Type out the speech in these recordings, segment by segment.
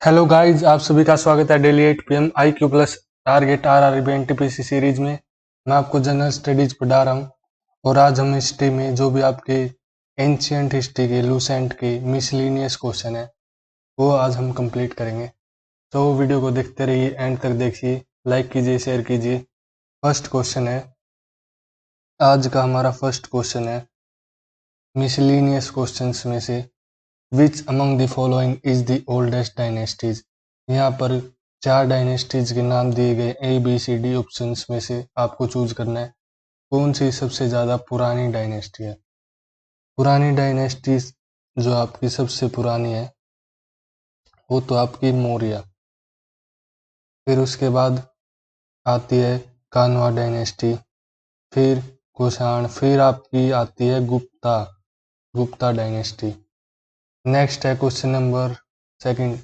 Hello guys, आप सभी का स्वागत है daily 8 PM IQ plus target RRB NTPC series में। मैं आपको जनरल स्टडीज पढ़ा रहा हूँ और आज हम हिस्ट्री में जो भी आपके एंशियंट हिस्ट्री के लूसेंट के मिसलिनियस क्वेश्चन है वो आज हम कंप्लीट करेंगे। तो वीडियो को देखते रहिए, एंड तक देखिए, लाइक कीजिए, शेयर कीजिए। फर्स्ट क्वेश्चन है, आज का हमारा फर्स्ट क्वेश्चन है मिसलिनियस क्वेश्चंस में से which among the following is the oldest dynasties. यहाँ पर 4 डायनेस्टीज के नाम दिए गए, ABCD ऑप्शंस में से आपको चूज करना है कौन सी सबसे ज्यादा पुरानी डायनेस्टी है। पुरानी डायनेस्टीज जो आपकी सबसे पुरानी है वो तो आपकी मौर्य, फिर उसके बाद आती है कान्वा डायनेस्टी, फिर कुषाण, फिर आपकी आती है गुप्ता डायनेस्टी। नेक्स्ट है question number second,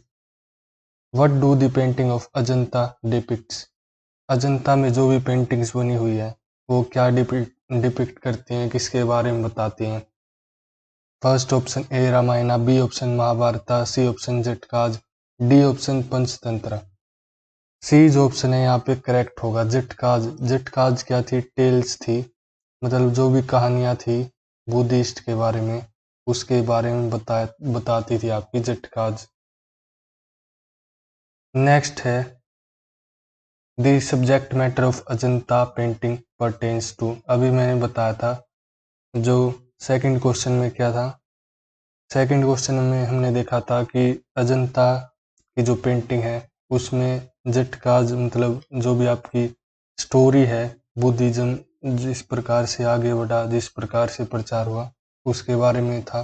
what do the painting of Ajanta depicts. Ajanta में जो भी पेंटिंग्स बनी हुई है वो क्या डिपिक्ट करती हैं, किसके बारे में बताती हैं। First option a Ramayana, b option Mahabharata, c option Jatakas, d option Panchatantra. C जो ऑप्शन है यहाँ पे करेक्ट होगा, जटकाज। जटकाज क्या थी? टेल्स थी, मतलब जो भी कहानियां थी बुद्धिस्ट के बारे में उसके बारे में बताती थी आपकी जटकाज। नेक्स्ट है the subject matter of Ajanta painting pertains to. अभी मैंने बताया था जो सेकंड क्वेश्चन में क्या था, सेकंड क्वेश्चन में हमने देखा था कि अजंता की जो पेंटिंग है उसमें जटकाज, मतलब जो भी आपकी स्टोरी है बुद्धिज्म जिस प्रकार से आगे बढ़ा, जिस प्रकार से प्रचार हुआ उसके बारे में था।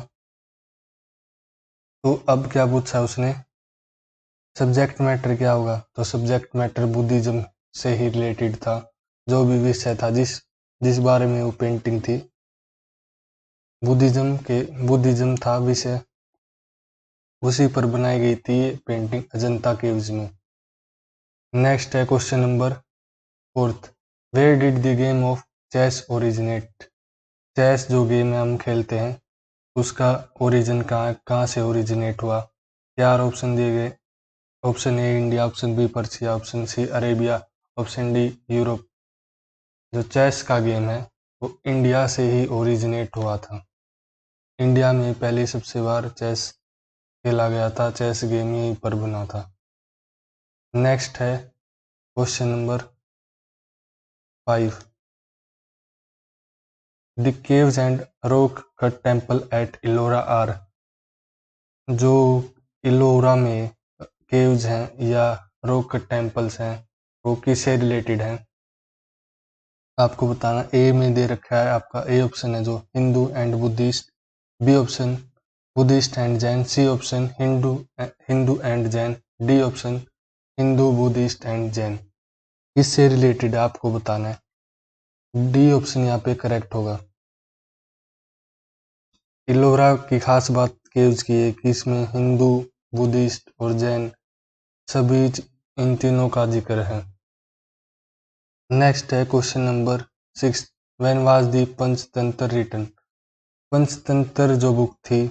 तो अब क्या पूछा उसने, सब्जेक्ट मैटर क्या होगा, तो सब्जेक्ट मैटर बुद्धिज्म से ही रिलेटेड था। जो भी विषय था जिस बारे में वो पेंटिंग थी, बुद्धिज्म था विषय, उसी पर बनाई गई थी ये पेंटिंग अजंता केव्स में। नेक्स्ट है question number fourth, where did the game of chess originate. Chess जो गेम है हम खेलते हैं उसका ओरिजिन कहाँ से ओरिजिनेट हुआ। चार ऑप्शन दिए गए, option A India, option B Persia, option C Arabia, option D Europe. जो चेस का गेम है वो इंडिया से ही ओरिजिनेट हुआ था। इंडिया में पहले सबसे बार चेस खेला गया था, चेस गेम यहीं पर बना था। नेक्स्ट है question number 5, the caves and rock cut temple at Ellora are. जो इलोरा में केव्स हैं या रॉक कट टेम्पल्स हैं वो किससे रिलेटेड हैं आपको बताना। ए में दे रखा है आपका, ए ऑप्शन है जो Hindu and Buddhist, B option Buddhist and Jain, C option Hindu and Jain, D option Hindu Buddhist and Jain. किससे रिलेटेड है आपको बताना है, डी ऑप्शन यहाँ पे करेक्ट होगा। इलोरा की खास बात केव्स की है कि इसमें हिंदू, बुद्धिस्ट और जैन सभी इन तीनों का जिक्र है। नेक्स्ट है question number 6, when was the Panchatantra written. Panchatantra जो बुक थी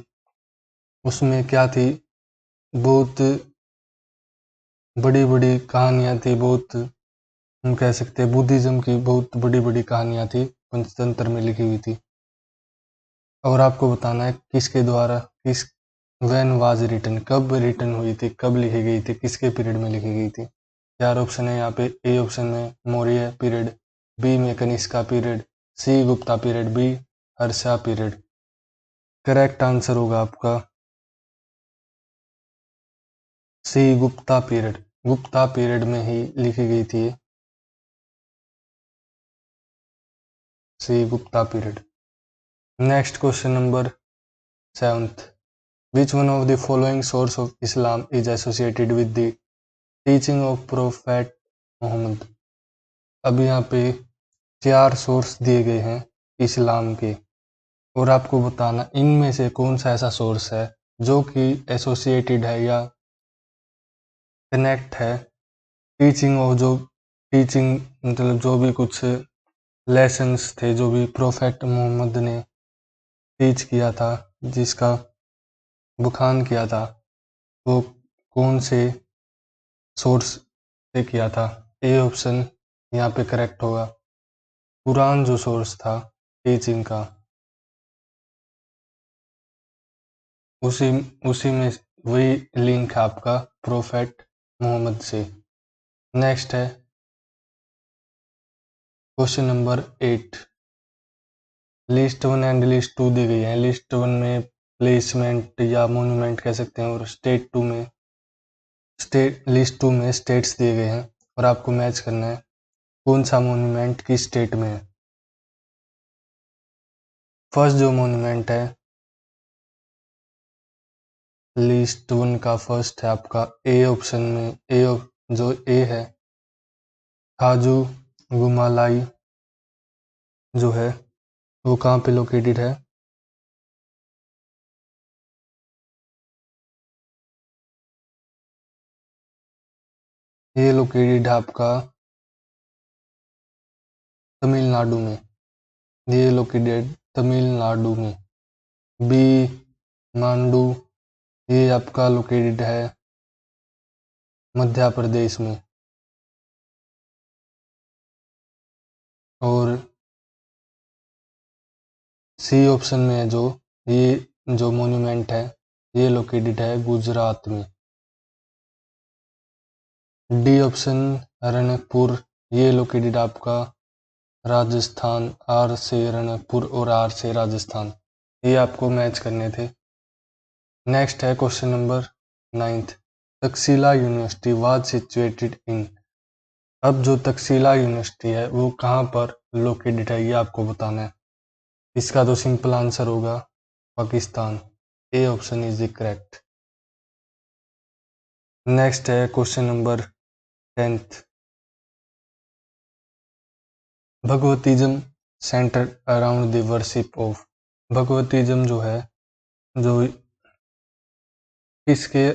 उसमें क्या थी, बहुत बड़ी बड़ी कहानियां थी, बहुत हम कह सकते हैं बुद्धिज्म की बहुत बड़ी बड़ी कहानियां थी पंचतंत्र में लिखी हुई थी। और आपको बताना है किसके द्वारा, किस व्हेन वाज रिटन, कब रिटन हुई थी, कब लिखी गई थी, किसके पीरियड में लिखी गई थी। चार ऑप्शन है यहाँ पे, ए ऑप्शन में मौर्य पीरियड, बी में Kanishka period, c Gupta period, b Harsha period. Correct answer होगा आपका c Gupta period. Gupta period में ही लिखी गई थी c Gupta period. Next question number 7, which one of the following source of Islam is associated with the teaching of Prophet Muhammad। अब यहाँ पे 4 सोर्स दिए गए हैं इस्लाम के और आपको बताना इनमें से कौन सा ऐसा सोर्स है जो कि एसोसिएटेड है या कनेक्ट है टीचिंग ऑफ, जो टीचिंग मतलब जो भी कुछ लेसन्स थे जो भी प्रोफेट मोहम्मद ने टीच किया था, जिसका बखान किया था, वो कौन से सोर्स से किया था? ए ऑप्शन यहाँ पे करेक्ट होगा। कुरान जो सोर्स था टीचिंग का, उसी उसी में वही लिंक है आपका प्रोफेट मोहम्मद से। नेक्स्ट है question number 8। List 1 and list 2 दी गई है। लिस्ट 1 में प्लेसमेंट या मोन्यूमेंट कह सकते हैं, और लिस्ट 2 में स्टेट्स दिए गए हैं, और आपको मैच करना है कौन सा मोन्यूमेंट किस स्टेट में है। फर्स्ट जो मोन्यूमेंट है लिस्ट 1 का, फर्स्ट है आपका ए ऑप्शन में, जो ए है खाजू गुमालाई जो है वो कहाँ पे लोकेटेड है? ये लोकेटेड है आपका तमिलनाडु में। ये लोकेटेड तमिलनाडु में। बी मांडू, ये आपका लोकेटेड है मध्य प्रदेश में। और सी ऑप्शन में है ये जो मॉन्यूमेंट है ये लोकेटेड है गुजरात में। डी ऑप्शन रणकपुर, ये लोकेटेड आपका राजस्थान, आर से रणकपुर और आर से राजस्थान। ये आपको मैच करने थे। नेक्स्ट है question number 9। Takshashila university was situated in. अब जो तक्षशिला यूनिवर्सिटी है वो कहाँ पर लोकेटेड है ये आपको बताना है। इसका तो सिंपल आंसर होगा Pakistan. A option is the correct. Next है question number 10। Bhagavatism centre around the worship of. Bhagavatism जो है जो किसके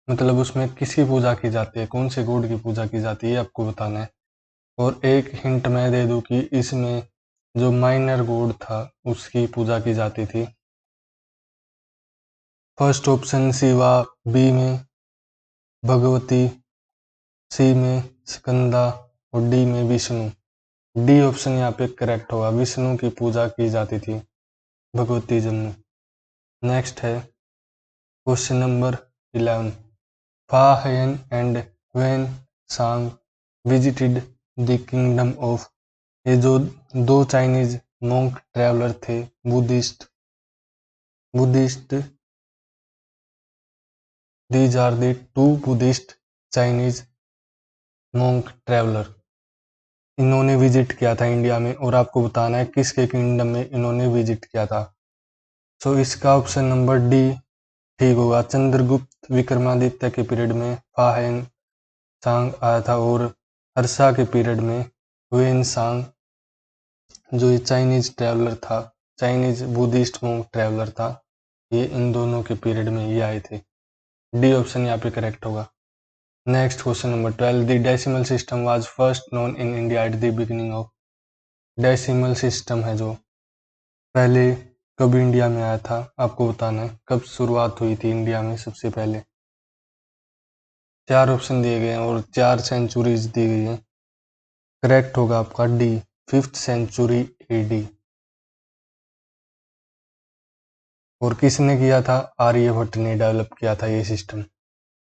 मतलब उसमें किसकी पूजा की जाती है, कौन से गॉड की पूजा की जाती है ये आपको बताना है। और एक हिंट मैं दे दूं कि इसमें जो माइनर गॉड था उसकी पूजा की जाती थी। फर्स्ट ऑप्शन शिवा, बी में भगवती, सी में स्कंदा और डी में विष्णु। डी ऑप्शन यहाँ पे करेक्ट होगा, विष्णु की पूजा की जाती थी भगवतीज्म में। नेक्स्ट है question number 11। Fa Hien and Hiuen Tsang visited the kingdom of. ये जो दो चाइनीज मोंक ट्रैवलर थे, Buddhist these are the two Buddhist Chinese monk traveller. इन्होंने विजिट किया था इंडिया में, और आपको बताना है किसके किंगडम में इन्होंने विजिट किया था। सो इसका ऑप्शन नंबर डी ठीक होगा। चंद्रगुप्त विक्रमादित्य के पीरियड में फाहेन सांग आया था, और हर्षा के पीरियड में वेन सांग जो ये चाइनीज ट्रैवलर था, चाइनीज बुद्धिस्ट मोंक ट्रैवलर था, ये इन दोनों के पीरियड में ये आए थे। डी ऑप्शन यहाँ पे करेक्ट होगा। Next question number 12। The decimal system was first known in India at the beginning of. Decimal system है जो पहले कब इंडिया में आया था आपको बताना है, कब शुरुआत हुई थी इंडिया में सबसे पहले। 4 ऑप्शन दिए गए हैं और 4 सेंचुरीज दी गई है। करेक्ट होगा आपका डी, 5th सेंचुरी एडी। और किसने किया था? आर्यभट्ट ने डेवलप किया था ये सिस्टम।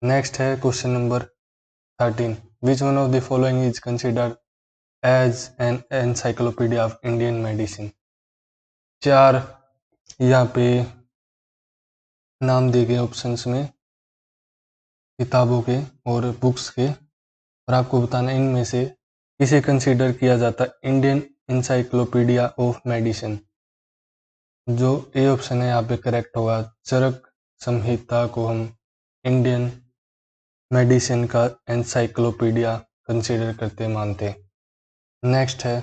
नेक्स्ट है question number 13। Which one of the following is considered as an encyclopedia of Indian medicine. 4 यहाँ पे नाम दिए गए ऑप्शंस में किताबों के और बुक्स के, और आपको बताना है इनमें से किसे कंसीडर किया जाता है इंडियन इंसाइक्लोपीडिया ऑफ मेडिसिन। जो ए ऑप्शन है यहाँ पे करेक्ट होगा। चरक संहिता को हम इंडियन मेडिसिन का एनसाइक्लोपीडिया कंसीडर करते मानते। नेक्स्ट है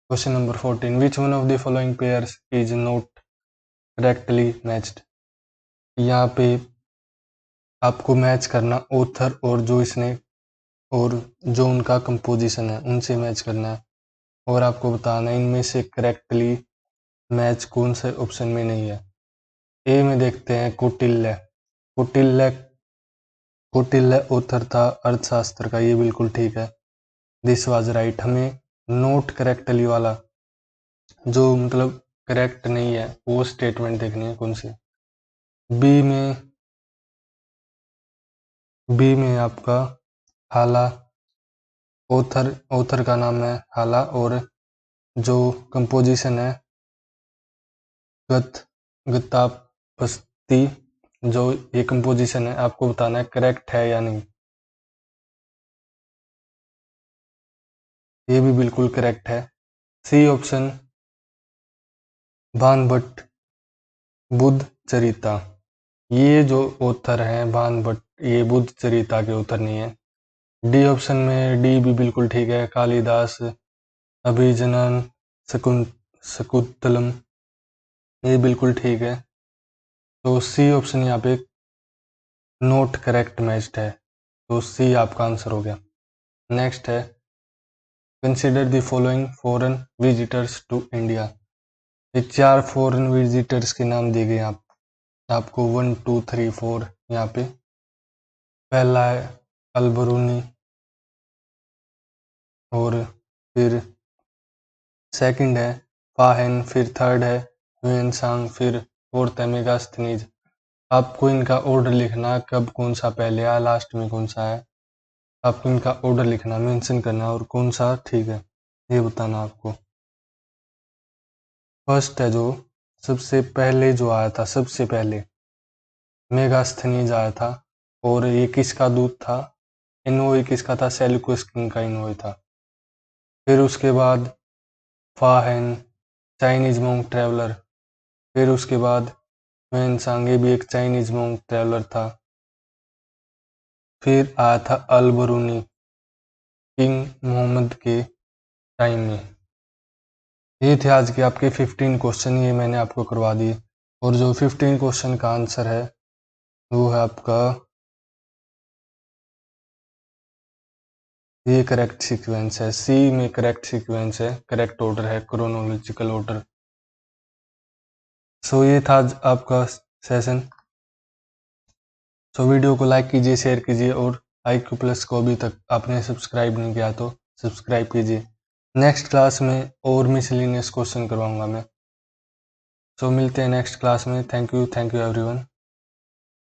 question number 14। Which one of the following pairs is not correctly matched. यहाँ पे आपको मैच करना ऑथर और जो इसने और जो उनका कंपोजिशन है उनसे मैच करना है, और आपको बताना है इनमें से करेक्टली मैच कौन से ऑप्शन में नहीं है। ए में देखते हैं कौटिल्य, कौटिल्य ऑथर था अर्थशास्त्र का, ये बिल्कुल ठीक है, दिस वाज राइट। हमें नोट करेक्टली वाला जो मतलब करेक्ट नहीं है वो स्टेटमेंट देखनी है कौन सी। बी में आपका हाला, ऑथर का नाम है हाला, और जो कंपोजिशन है गतापस्ती, जो ये कंपोजिशन है आपको बताना है करेक्ट है या नहीं। ये भी बिल्कुल करेक्ट है। सी ऑप्शन भान भट्ट बुद्ध चरिता, ये जो ऑथर हैं भान भट्ट, ये बुद्ध चरिता के ऑथर नहीं है। डी ऑप्शन में डी भी बिल्कुल ठीक है, कालिदास अभिजनन शकुंतलम, ये बिल्कुल ठीक है। तो सी ऑप्शन यहाँ पे नोट करेक्ट मैच्ड है, तो सी आपका आंसर हो गया। नेक्स्ट है consider the following foreign visitors to India. ये 4 फॉरेन विजिटर्स के नाम दिए गए आपको 1 2 3 4 यहाँ पे। पहला है अल-बरूनी, और फिर सेकंड है फाहेन, फिर थर्ड है ह्यूएनसांग, फिर फोर्थ है मेगास्थनीज। आपको इनका ऑर्डर लिखना, कब कौन सा पहले आया लास्ट में कौन सा है, आपको इनका ऑर्डर लिखना, मेंशन करना, और कौन सा ठीक है ये बताना आपको। फर्स्ट है जो सबसे पहले जो आया था, सबसे पहले मेगास्थनीज आया था, और ये किसका दूत था, इनोए किसका था, सेल्यूकस किंग का इनोए था। फिर उसके बाद फाहेन चाइनीज मोंक ट्रेवलर, फिर उसके बाद ह्यूएनसांग, ये भी एक चाइनीज मोंक ट्रेवलर था। फिर आया था अल-बरूनी किंग मोहम्मद के टाइम में। ये थे आज के आपके 15 क्वेश्चन, ये मैंने आपको करवा दिए, और जो 15 क्वेश्चन का आंसर है वो है आपका ये करेक्ट सीक्वेंस है, सी में करेक्ट सीक्वेंस है, करेक्ट ऑर्डर है, क्रोनोलॉजिकल ऑर्डर। सो ये था आज आपका सेशन। सो वीडियो को लाइक कीजिए, शेयर कीजिए, और IQ प्लस को अभी तक आपने सब्सक्राइब नहीं किया तो सब्सक्राइब कीजिए। नेक्स्ट क्लास में और मिसलिनियस क्वेश्चन करवाऊंगा मैं। सो मिलते हैं नेक्स्ट क्लास में। Thank you everyone.